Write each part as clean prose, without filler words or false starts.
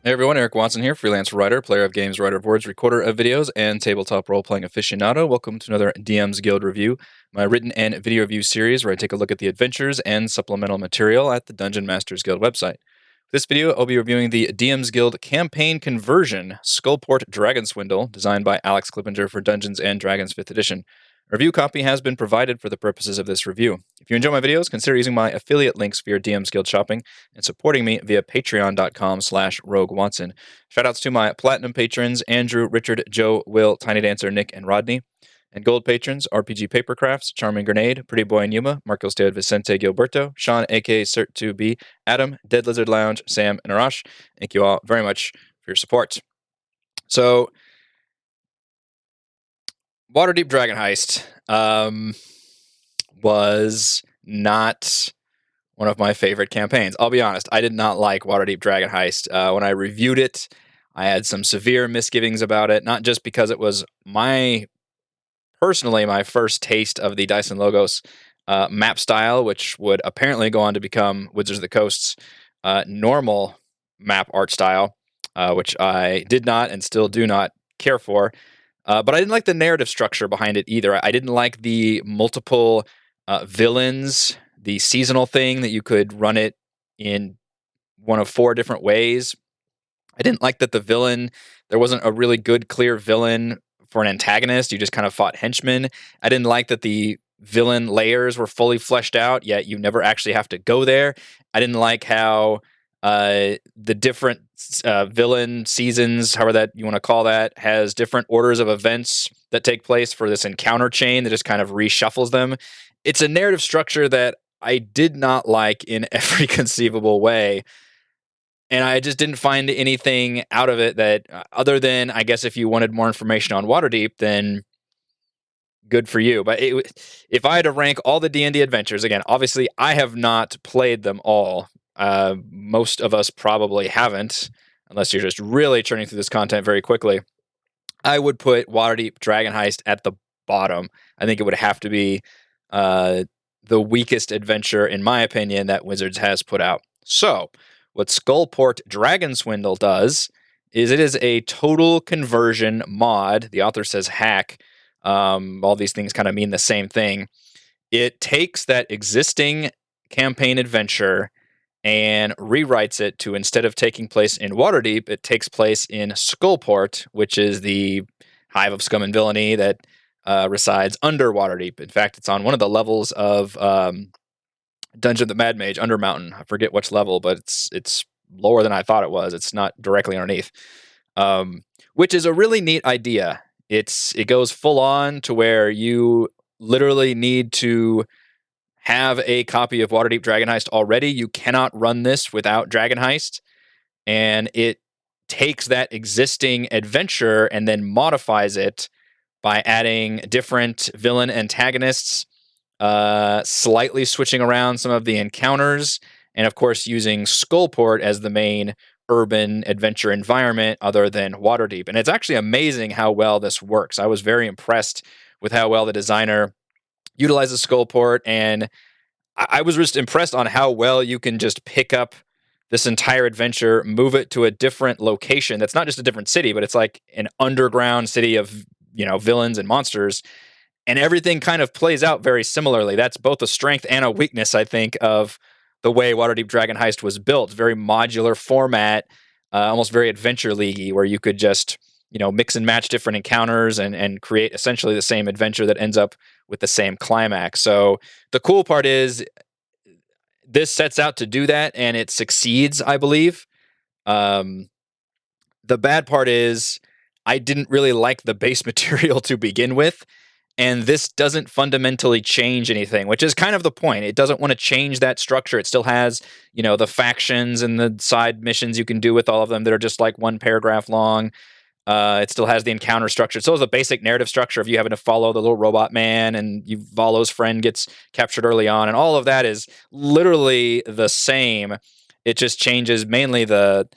Hey everyone, Eric Watson here, freelance writer, player of games, writer of words, recorder of videos, and tabletop role-playing aficionado. Welcome to another DM's Guild review, my written and video review series where I take a look at the adventures and supplemental material at the Dungeon Masters Guild website. This video, I'll be reviewing the DM's Guild campaign conversion, Skullport Dragon Swindle, designed by Alex Clippinger for Dungeons & Dragons 5th edition. A review copy has been provided for the purposes of this review. If you enjoy my videos, consider using my affiliate links for your DM's Guild shopping and supporting me via patreon.com/RogueWatson. Shoutouts to my platinum patrons, Andrew, Richard, Joe, Will, Tiny Dancer, Nick, and Rodney. And gold patrons, RPG Papercrafts, Charming Grenade, Pretty Boy and Yuma, Marcos de Vicente Gilberto, Sean, aka Cert2B, Adam, Dead Lizard Lounge, Sam, and Arash. Thank you all very much for your support. So, Waterdeep Dragon Heist was not one of my favorite campaigns. I'll be honest, I did not like Waterdeep Dragon Heist. When I reviewed it, I had some severe misgivings about it, not just because it was personally my first taste of the Dice and Logos map style, which would apparently go on to become Wizards of the Coast's normal map art style, which I did not and still do not care for. But I didn't like the narrative structure behind it either. I didn't like the multiple villains, the seasonal thing that you could run it in one of 4 different ways. I didn't like that there wasn't a really good, clear villain for an antagonist. You just kind of fought henchmen. I didn't like that the villain layers were fully fleshed out, yet you never actually have to go there. I didn't like how the different villain seasons, however that you want to call that, has different orders of events that take place for this encounter chain that just kind of reshuffles them. It's a narrative structure that I did not like in every conceivable way. And I just didn't find anything out of it that, other than, I guess, if you wanted more information on Waterdeep, then good for you. But if I had to rank all the D&D adventures, again, obviously I have not played them all. Most of us probably haven't, unless you're just really churning through this content very quickly. I would put Waterdeep Dragon Heist at the bottom. I think it would have to be the weakest adventure, in my opinion, that Wizards has put out. So, what Skullport Dragon Swindle does is it is a total conversion mod. The author says hack. All these things kind of mean the same thing. It takes that existing campaign adventure and rewrites it to, instead of taking place in Waterdeep, it takes place in Skullport, which is the hive of scum and villainy that resides under Waterdeep. In fact, it's on one of the levels of Dungeon of the Mad Mage, Under Mountain. I forget which level, but it's lower than I thought it was. It's not directly underneath, which is a really neat idea. It goes full on to where you literally need to have a copy of Waterdeep Dragon Heist already. You cannot run this without Dragon Heist, and it takes that existing adventure and then modifies it by adding different villain antagonists, slightly switching around some of the encounters, and of course using Skullport as the main urban adventure environment other than Waterdeep. And it's actually amazing how well this works. I was very impressed with how well the designer utilizes Skullport, and I was just impressed on how well you can just pick up this entire adventure, move it to a different location. That's not just a different city, but it's like an underground city of, villains and monsters. And everything kind of plays out very similarly. That's both a strength and a weakness, I think, of the way Waterdeep Dragon Heist was built. Very modular format, almost very Adventure League-y, where you could just, mix and match different encounters and create essentially the same adventure that ends up with the same climax. So the cool part is this sets out to do that, and it succeeds, I believe. The bad part is I didn't really like the base material to begin with, and this doesn't fundamentally change anything, which is kind of the point. It doesn't want to change that structure. It still has, the factions and the side missions you can do with all of them that are just like one paragraph long. It still has the encounter structure. It still has the basic narrative structure of you having to follow the little robot man, and Volo's friend gets captured early on, and all of that is literally the same. It just changes mainly the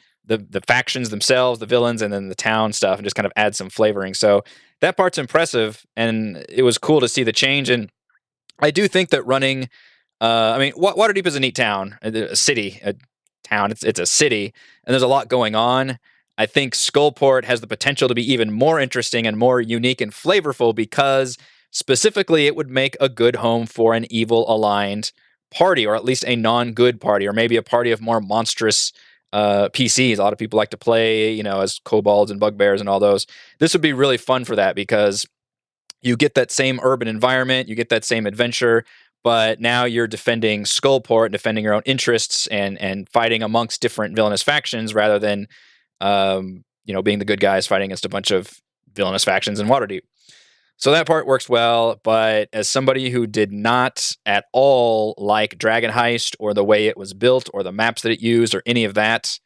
factions themselves, the villains, and then the town stuff, and just kind of adds some flavoring. So that part's impressive, and it was cool to see the change. And I do think that running, Waterdeep is a neat town, a city, a town. It's a city, and there's a lot going on. I think Skullport has the potential to be even more interesting and more unique and flavorful because specifically it would make a good home for an evil aligned party, or at least a non-good party, or maybe a party of more monstrous PCs. A lot of people like to play, as kobolds and bugbears and all those. This would be really fun for that because you get that same urban environment, you get that same adventure, but now you're defending Skullport, defending your own interests, and fighting amongst different villainous factions rather than, being the good guys fighting against a bunch of villainous factions in Waterdeep. So that part works well, but as somebody who did not at all like Dragon Heist or the way it was built or the maps that it used or any of that,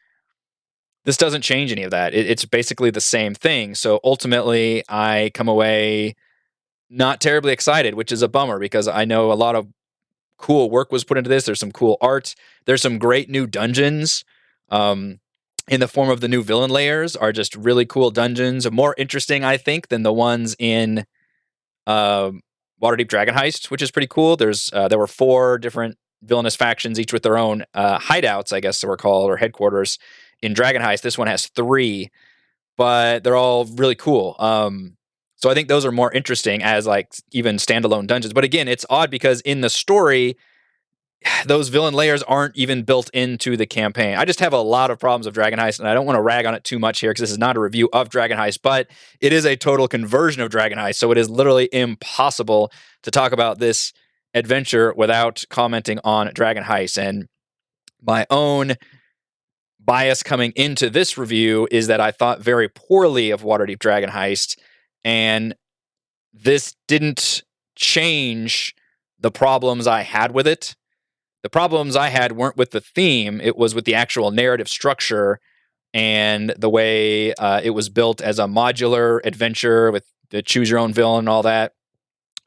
this doesn't change any of that. It's basically the same thing. So ultimately, I come away not terribly excited, which is a bummer because I know a lot of cool work was put into this. There's some cool art. There's some great new dungeons. In the form of the new villain layers are just really cool dungeons, more interesting, I think, than the ones in Waterdeep Dragon Heist, which is pretty cool. There were 4 different villainous factions, each with their own hideouts, I guess they were called, or headquarters. In Dragon Heist, this one has 3, but they're all really cool. So I think those are more interesting as like even standalone dungeons. But again, it's odd because in the story, those villain layers aren't even built into the campaign. I just have a lot of problems with Dragon Heist, and I don't want to rag on it too much here because this is not a review of Dragon Heist, but it is a total conversion of Dragon Heist. So it is literally impossible to talk about this adventure without commenting on Dragon Heist. And my own bias coming into this review is that I thought very poorly of Waterdeep Dragon Heist, and this didn't change the problems I had with it. The problems I had weren't with the theme, it was with the actual narrative structure and the way it was built as a modular adventure with the choose your own villain and all that.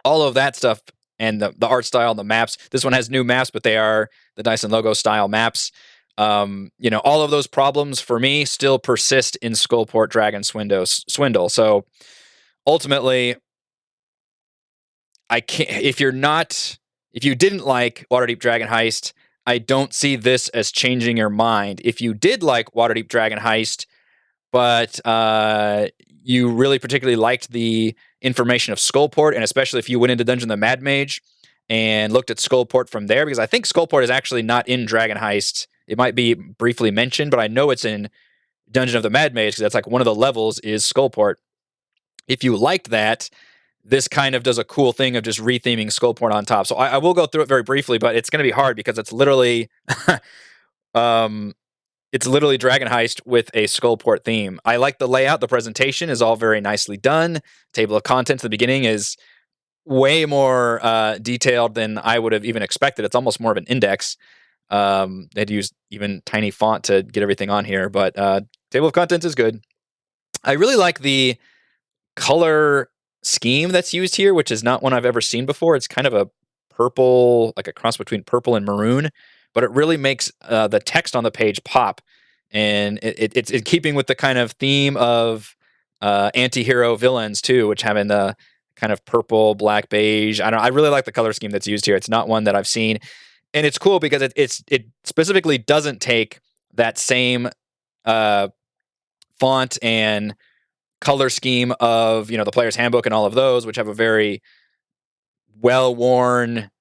All of that stuff, and the art style and the maps. This one has new maps, but they are the Dyson logo style maps. All of those problems for me still persist in Skullport Dragon Swindle. So ultimately, I can't. If you didn't like Waterdeep Dragon Heist, I don't see this as changing your mind. If you did like Waterdeep Dragon Heist, but you really particularly liked the information of Skullport, and especially if you went into Dungeon of the Mad Mage and looked at Skullport from there, because I think Skullport is actually not in Dragon Heist. It might be briefly mentioned, but I know it's in Dungeon of the Mad Mage because that's like one of the levels is Skullport. If you liked that, this kind of does a cool thing of just retheming Skullport on top. So I will go through it very briefly, but it's going to be hard because it's literally, Dragon Heist with a Skullport theme. I like the layout. The presentation is all very nicely done. Table of contents at the beginning is way more detailed than I would have even expected. It's almost more of an index. They'd used even tiny font to get everything on here, but table of contents is good. I really like the color scheme that's used here, which is not one I've ever seen before. It's kind of a purple, like a cross between purple and maroon, but it really makes the text on the page pop. And it's in keeping with the kind of theme of anti-hero villains too, which having the kind of purple, black, beige. I really like the color scheme that's used here. It's not one that I've seen. And it's cool because it specifically doesn't take that same font and color scheme of the player's handbook and all of those, which have a very well-worn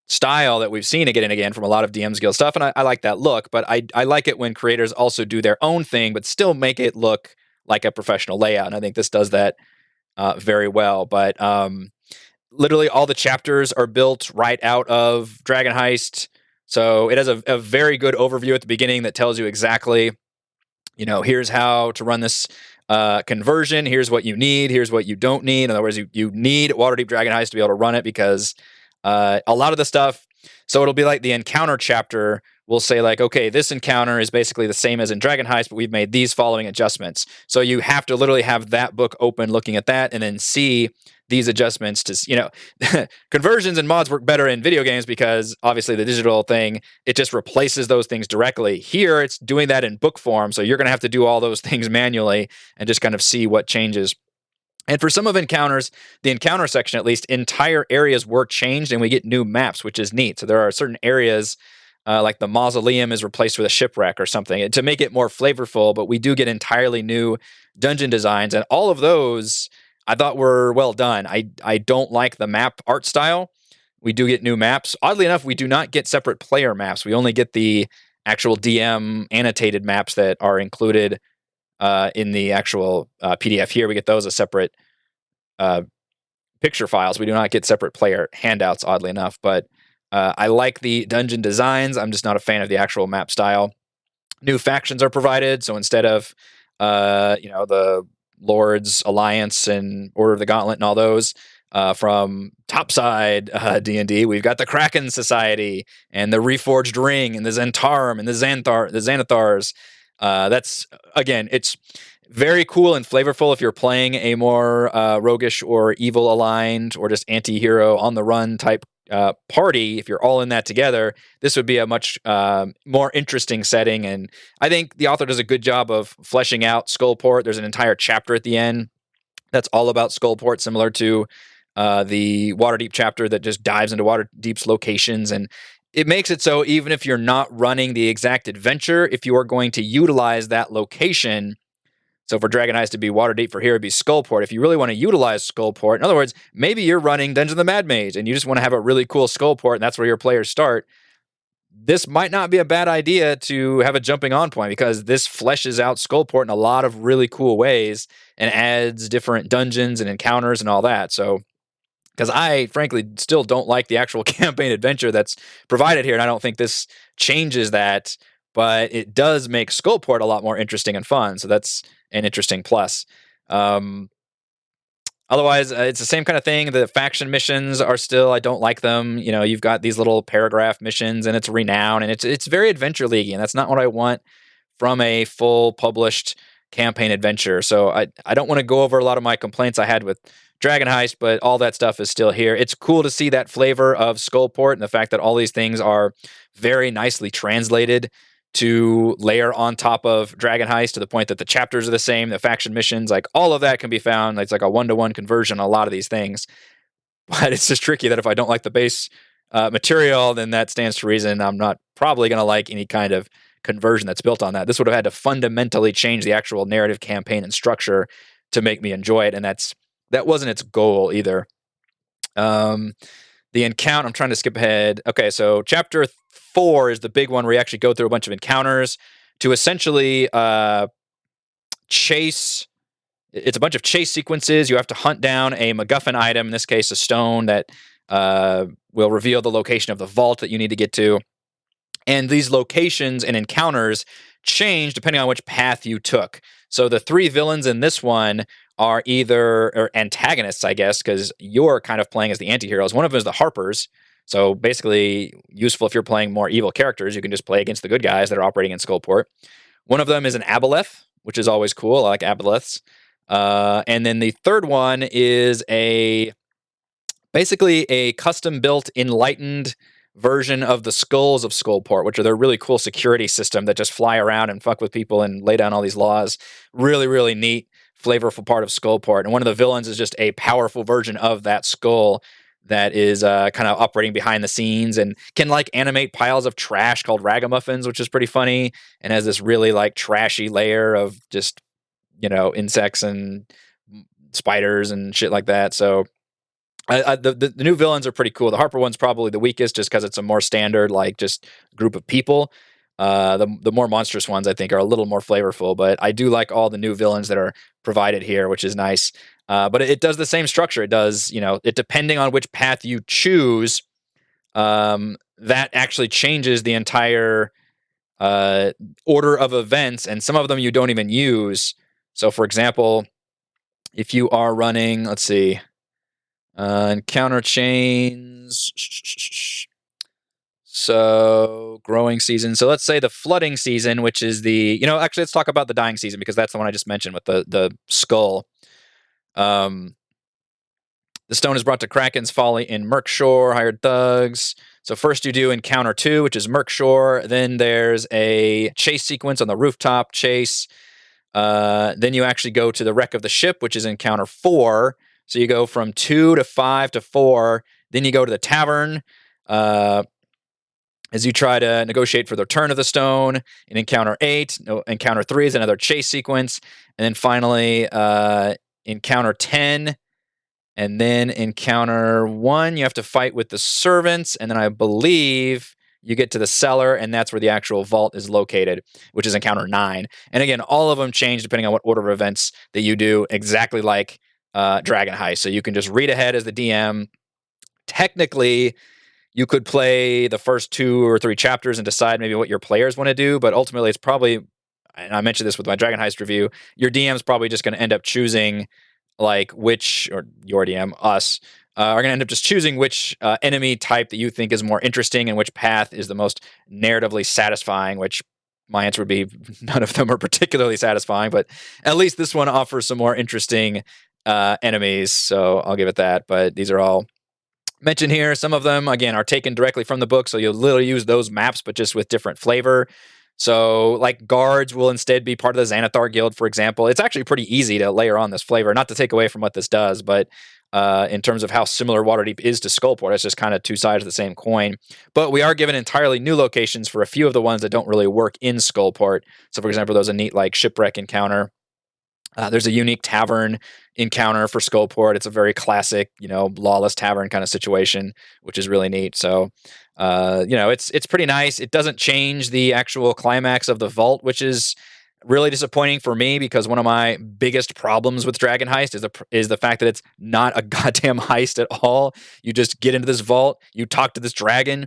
style that we've seen again and again from a lot of DMs Guild stuff, and I like that look. But I like it when creators also do their own thing, but still make it look like a professional layout. And I think this does that very well. But literally all the chapters are built right out of Dragon Heist, so it has a very good overview at the beginning that tells you exactly, here's how to run this conversion, here's what you need, here's what you don't need. In other words, you need Waterdeep Dragon Heist to be able to run it because a lot of the stuff, so it'll be like the encounter chapter will say like, okay, this encounter is basically the same as in Dragon Heist, but we've made these following adjustments. So you have to literally have that book open looking at that and then see these adjustments to, conversions and mods work better in video games because obviously the digital thing, it just replaces those things directly. Here, it's doing that in book form. So you're going to have to do all those things manually and just kind of see what changes. And for some of encounters, the encounter section at least, entire areas were changed and we get new maps, which is neat. So there are certain areas like the mausoleum is replaced with a shipwreck or something to make it more flavorful. But we do get entirely new dungeon designs, and all of those I thought were well done. I don't like the map art style. We do get new maps. Oddly enough, we do not get separate player maps. We only get the actual DM annotated maps that are included in the actual PDF here. We get those as separate picture files. We do not get separate player handouts, oddly enough. But I like the dungeon designs. I'm just not a fan of the actual map style. New factions are provided. So instead of, the Lords Alliance and Order of the Gauntlet and all those, from topside D&D, we've got the Kraken Society and the Reforged Ring and the Zentarum and the Xanathars. That's, again, it's very cool and flavorful if you're playing a more roguish or evil aligned or just anti-hero on the run type party. If you're all in that together, this would be a much more interesting setting. And I think the author does a good job of fleshing out Skullport. There's an entire chapter at the end that's all about Skullport, similar to the Waterdeep chapter that just dives into Waterdeep's locations. And it makes it so even if you're not running the exact adventure, if you are going to utilize that location, so for Dragon Heist to be Waterdeep, for here it'd be Skullport. If you really want to utilize Skullport, in other words, maybe you're running Dungeon of the Mad Mage and you just want to have a really cool Skullport and that's where your players start, this might not be a bad idea to have a jumping on point because this fleshes out Skullport in a lot of really cool ways and adds different dungeons and encounters and all that. So, because I frankly still don't like the actual campaign adventure that's provided here, and I don't think this changes that, but it does make Skullport a lot more interesting and fun. So that's an interesting plus. Otherwise, it's the same kind of thing. The faction missions are still, I don't like them. You've got these little paragraph missions and it's renown and it's very adventure leaguey, and that's not what I want from a full published campaign adventure. So I don't want to go over a lot of my complaints I had with Dragon Heist, but all that stuff is still here. It's cool to see that flavor of Skullport and the fact that all these things are very nicely translated to layer on top of Dragon Heist, to the point that the chapters are the same, the faction missions, like all of that can be found. It's like a 1-to-1 conversion on a lot of these things. But it's just tricky that if I don't like the base material, then that stands to reason I'm not probably going to like any kind of conversion that's built on that. This would have had to fundamentally change the actual narrative campaign and structure to make me enjoy it, and that wasn't its goal either. The encounter, I'm trying to skip ahead. Okay, so chapter 4 is the big one where you actually go through a bunch of encounters to essentially chase. It's a bunch of chase sequences. You have to hunt down a MacGuffin item, in this case a stone, that will reveal the location of the vault that you need to get to. And these locations and encounters change depending on which path you took. So the 3 villains in this one are either antagonists, I guess, because you're kind of playing as the anti-heroes. One of them is the Harpers. So basically useful if you're playing more evil characters. You can just play against the good guys that are operating in Skullport. One of them is an Aboleth, which is always cool. I like Aboleths. And then the third one is basically a custom-built enlightened version of the Skulls of Skullport, which are their really cool security system that just fly around and fuck with people and lay down all these laws. Really, really neat, flavorful part of Skullport. And one of the villains is just a powerful version of that skull that is kind of operating behind the scenes and can animate piles of trash called ragamuffins, which is pretty funny, and has this really trashy layer of just, insects and spiders and shit like that. So the new villains are pretty cool. The Harper one's probably the weakest just because it's a more standard, just group of people. The more monstrous ones, I think, are a little more flavorful, but I do like all the new villains that are provided here, which is nice. But it does the same structure. It does, it depending on which path you choose, that actually changes the entire order of events, and some of them you don't even use. So, for example, if you are running, let's see, encounter chains. So growing season. So let's say the flooding season, which is actually let's talk about the dying season because that's the one I just mentioned with the skull. The stone is brought to Kraken's Folly in Merkshore, hired thugs. So first you do encounter 2, which is Merkshore. Then there's a chase sequence on the rooftop chase. Then you actually go to the wreck of the ship, which is encounter 4. So you go from 2 to 5 to 4. Then you go to the tavern. as you try to negotiate for the Turn of the Stone in Encounter 8. Encounter 3 is another chase sequence. And then finally, Encounter 10. And then Encounter 1, you have to fight with the servants. And then I believe you get to the cellar, and that's where the actual vault is located, which is Encounter 9. And again, all of them change depending on what order of events that you do, exactly like Dragon Heist. So you can just read ahead as the DM. Technically, you could play the first 2 or 3 chapters and decide maybe what your players want to do, but ultimately it's probably, and I mentioned this with my Dragon Heist review, your DM's probably just going to end up choosing like which, or your DM, us, are going to end up just choosing which enemy type that you think is more interesting and which path is the most narratively satisfying, which my answer would be none of them are particularly satisfying, but at least this one offers some more interesting enemies, so I'll give it that. But these are all mentioned here. Some of them, again, are taken directly from the book, so you'll literally use those maps, but just with different flavor. So, like, guards will instead be part of the Xanathar Guild, for example. It's actually pretty easy to layer on this flavor, not to take away from what this does, but in terms of how similar Waterdeep is to Skullport, it's just kind of 2 sides of the same coin. But we are given entirely new locations for a few of the ones that don't really work in Skullport. So, for example, there's a neat, like, shipwreck encounter. There's a unique tavern encounter for Skullport. It's a very classic, lawless tavern kind of situation, which is really neat. So, it's pretty nice. It doesn't change the actual climax of the vault, which is really disappointing for me because one of my biggest problems with Dragon Heist is the fact that it's not a goddamn heist at all. You just get into this vault, you talk to this dragon,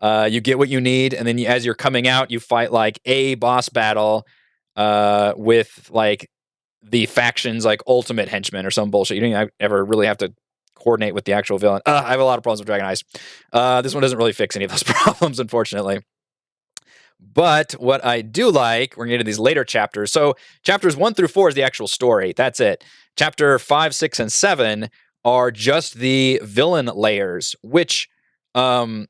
you get what you need, and then as you're coming out, you fight like a boss battle with like the faction's like ultimate henchman or some bullshit. You don't ever really have to coordinate with the actual villain. I have a lot of problems with Dragon Heist. This one doesn't really fix any of those problems, unfortunately. But what I do like, we're going to get to these later chapters. So chapters 1 through 4 is the actual story. That's it. Chapter 5, 6, and 7 are just the villain layers, which are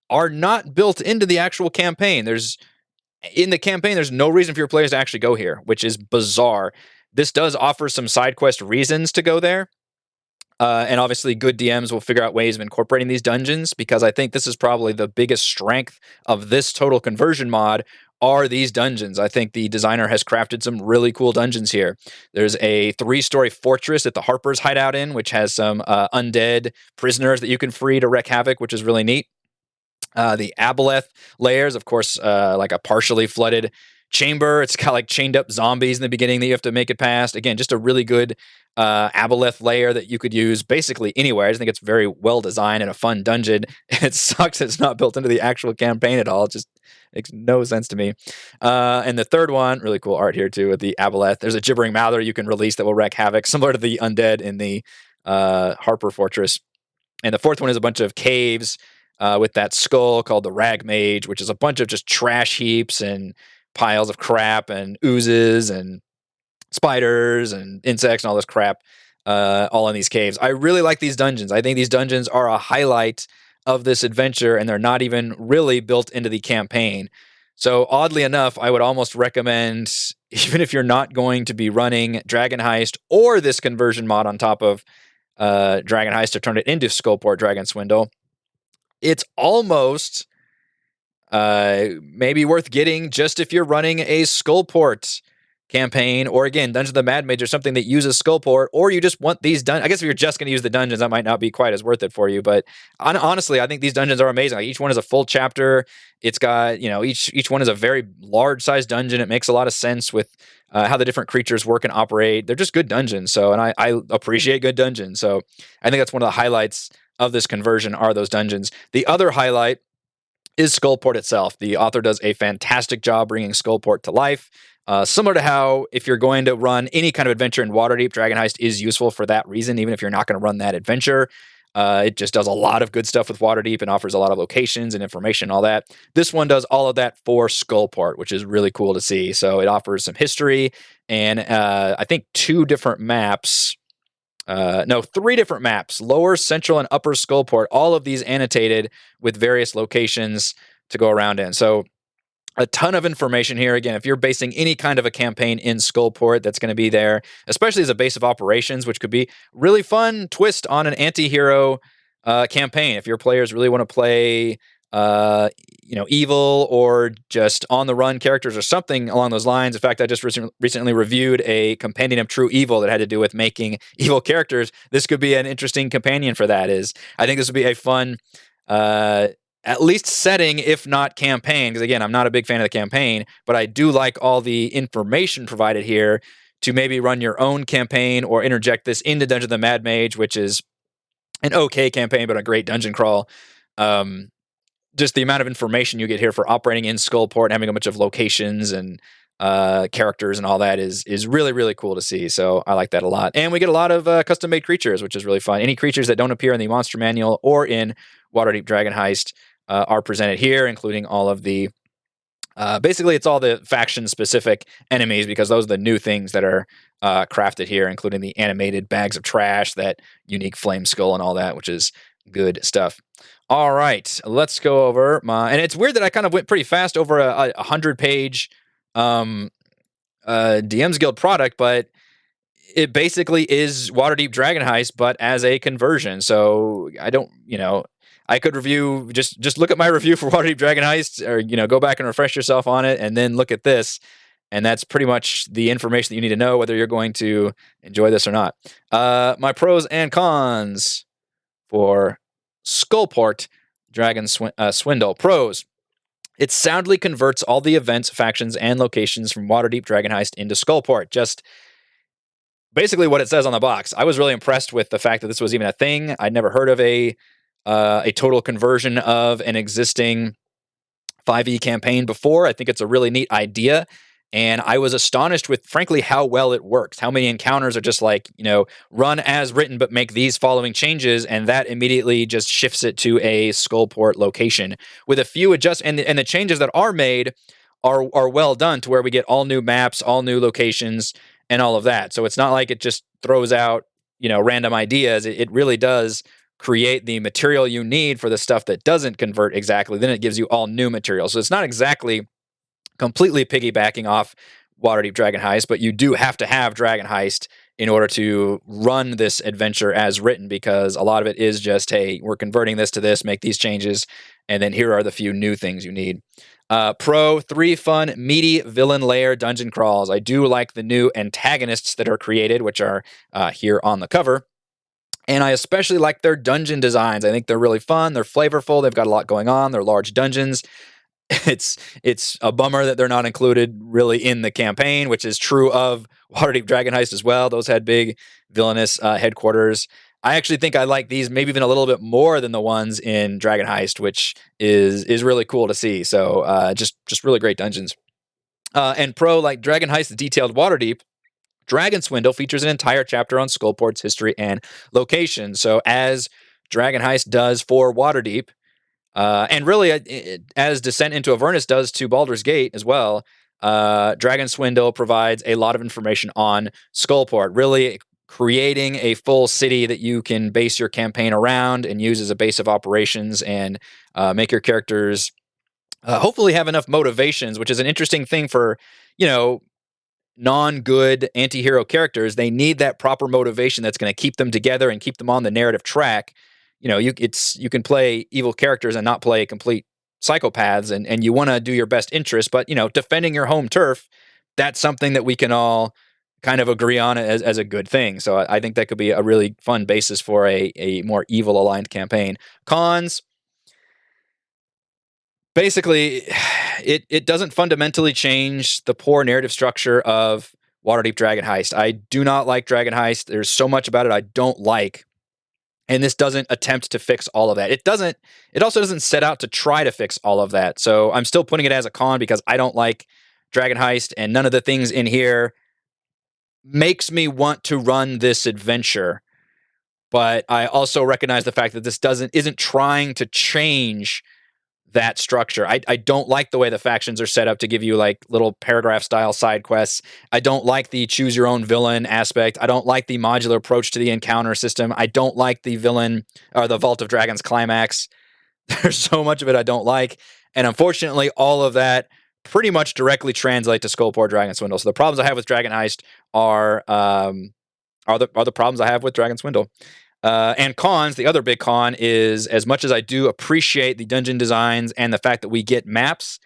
not built into the actual campaign. In the campaign, there's no reason for your players to actually go here, which is bizarre. This does offer some side quest reasons to go there. And obviously, good DMs will figure out ways of incorporating these dungeons, because I think this is probably the biggest strength of this total conversion mod are these dungeons. I think the designer has crafted some really cool dungeons here. There's a 3-story fortress that the Harpers hide out in, which has some undead prisoners that you can free to wreak havoc, which is really neat. The Aboleth layers, of course, like a partially flooded chamber. It's got like chained up zombies in the beginning that you have to make it past. Again, just a really good Aboleth layer that you could use basically anywhere. I just think it's very well designed and a fun dungeon. It sucks it's not built into the actual campaign at all. It just makes no sense to me. And the third one, really cool art here too with the Aboleth. There's a gibbering mouther you can release that will wreak havoc, similar to the undead in the Harper Fortress. And the fourth one is a bunch of caves with that skull called the Rag Mage, which is a bunch of just trash heaps and piles of crap and oozes and spiders and insects and all this crap all in these caves. I really like these dungeons. I think these dungeons are a highlight of this adventure, and they're not even really built into the campaign. So oddly enough, I would almost recommend, even if you're not going to be running Dragon Heist or this conversion mod on top of Dragon Heist to turn it into Skullport Dragon Swindle, it's almost maybe worth getting just if you're running a Skullport campaign, or again, Dungeons of the Mad Mage or something that uses Skullport, or you just want these done. I guess if you're just going to use the dungeons, that might not be quite as worth it for you. But honestly, I think these dungeons are amazing. Like, each one is a full chapter. It's got, each one is a very large sized dungeon. It makes a lot of sense with how the different creatures work and operate. They're just good dungeons. So, and I appreciate good dungeons. So I think that's one of the highlights of this conversion are those dungeons. The other highlight is Skullport itself. The author does a fantastic job bringing Skullport to life. Similar to how if you're going to run any kind of adventure in Waterdeep, Dragon Heist is useful for that reason, even if you're not going to run that adventure. It just does a lot of good stuff with Waterdeep and offers a lot of locations and information and all that. This one does all of that for Skullport, which is really cool to see. So it offers some history and I think 2 different maps. No, 3 different maps, Lower, Central, and Upper Skullport, all of these annotated with various locations to go around in. So a ton of information here. Again, if you're basing any kind of a campaign in Skullport, that's going to be there, especially as a base of operations, which could be really fun twist on an anti-hero campaign. If your players really want to play uh, evil or just on the run characters or something along those lines. In fact, I just recently reviewed a companion of True Evil that had to do with making evil characters. This could be an interesting companion for that. I think this would be a fun, at least setting, if not campaign. Because again, I'm not a big fan of the campaign, but I do like all the information provided here to maybe run your own campaign or interject this into Dungeon of the Mad Mage, which is an okay campaign, but a great dungeon crawl. Just the amount of information you get here for operating in Skullport and having a bunch of locations and characters and all that is really, really cool to see. So I like that a lot. And we get a lot of custom-made creatures, which is really fun. Any creatures that don't appear in the monster manual or in Waterdeep Dragon Heist are presented here, including all of the basically, it's all the faction-specific enemies because those are the new things that are crafted here, including the animated bags of trash, that unique flame skull, and all that, which is good stuff. All right, let's go over my... And it's weird that I kind of went pretty fast over a 100-page DM's Guild product, but it basically is Waterdeep Dragon Heist, but as a conversion. So I don't, I could review, just look at my review for Waterdeep Dragon Heist, or, go back and refresh yourself on it, and then look at this. And that's pretty much the information that you need to know, whether you're going to enjoy this or not. My pros and cons for Skullport Dragon Swindle. Pros: it soundly converts all the events, factions, and locations from Waterdeep Dragon Heist into Skullport. Just basically what it says on the box. I was really impressed with the fact that this was even a thing. I'd never heard of a total conversion of an existing 5e campaign before. I think it's a really neat idea. And I was astonished with, frankly, how well it works. How many encounters are just like, run as written, but make these following changes. And that immediately just shifts it to a Skullport location with a few adjustments. And the changes that are made are well done to where we get all new maps, all new locations, and all of that. So it's not like it just throws out, random ideas. It really does create the material you need for the stuff that doesn't convert exactly. Then it gives you all new material. So it's not exactly completely piggybacking off Waterdeep Dragon Heist, but you do have to have Dragon Heist in order to run this adventure as written, because a lot of it is just, hey, we're converting this to this, make these changes, and then here are the few new things you need. Pro: 3 fun, meaty villain layer dungeon crawls. I do like the new antagonists that are created, which are here on the cover. And I especially like their dungeon designs. I think they're really fun. They're flavorful. They've got a lot going on. They're large dungeons. It's a bummer that they're not included really in the campaign, which is true of Waterdeep Dragon Heist as well. Those had big villainous headquarters. I actually think I like these maybe even a little bit more than the ones in Dragon Heist, which is really cool to see. So just really great dungeons. And pro: like Dragon Heist, the detailed Waterdeep, Dragon Swindle features an entire chapter on Skullport's history and location. So as Dragon Heist does for Waterdeep, and really, as Descent into Avernus does to Baldur's Gate as well, Dragon Swindle provides a lot of information on Skullport, really creating a full city that you can base your campaign around and use as a base of operations, and make your characters hopefully have enough motivations, which is an interesting thing for, non-good anti-hero characters. They need that proper motivation that's going to keep them together and keep them on the narrative track. You can play evil characters and not play complete psychopaths, and you want to do your best interest, but defending your home turf, that's something that we can all kind of agree on as a good thing. So I think that could be a really fun basis for a more evil aligned campaign. Cons: basically, it doesn't fundamentally change the poor narrative structure of Waterdeep Dragon Heist. I do not like Dragon Heist. There's so much about it I don't like. And this doesn't attempt to fix all of that. It also doesn't set out to try to fix all of that. So I'm still putting it as a con because I don't like Dragon Heist, and none of the things in here makes me want to run this adventure. But I also recognize the fact that this isn't trying to change that structure. I don't like the way the factions are set up to give you like little paragraph style side quests. I don't like the choose your own villain aspect. I don't like the modular approach to the encounter system. I don't like the villain or the Vault of Dragons climax. There's so much of it I don't like. And unfortunately, all of that pretty much directly translate to Skullport Dragon Swindle. So the problems I have with Dragon Heist are the problems I have with Dragon Swindle. And cons, the other big con is, as much as I do appreciate the dungeon designs and the fact that we get maps,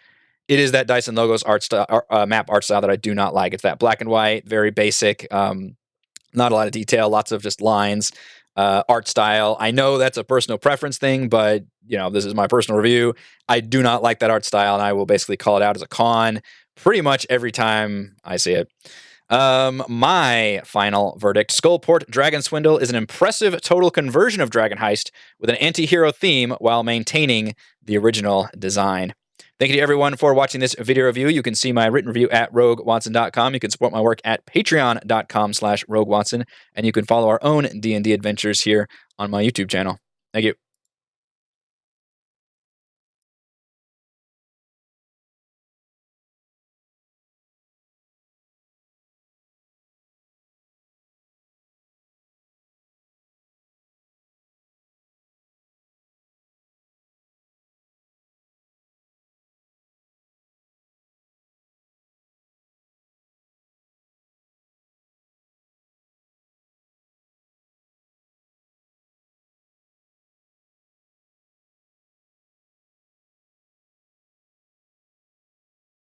it is that Dice and Logos art style, map art style that I do not like. It's that black and white, very basic, not a lot of detail, lots of just lines, art style. I know that's a personal preference thing, but this is my personal review. I do not like that art style, and I will basically call it out as a con pretty much every time I see it. My final verdict: Skullport Dragon Swindle is an impressive total conversion of Dragon Heist with an anti-hero theme while maintaining the original design. Thank you to everyone for watching this video review. You can see my written review at roguewatson.com. You can support my work at patreon.com/roguewatson, and you can follow our own D&D adventures here on my YouTube channel. Thank you.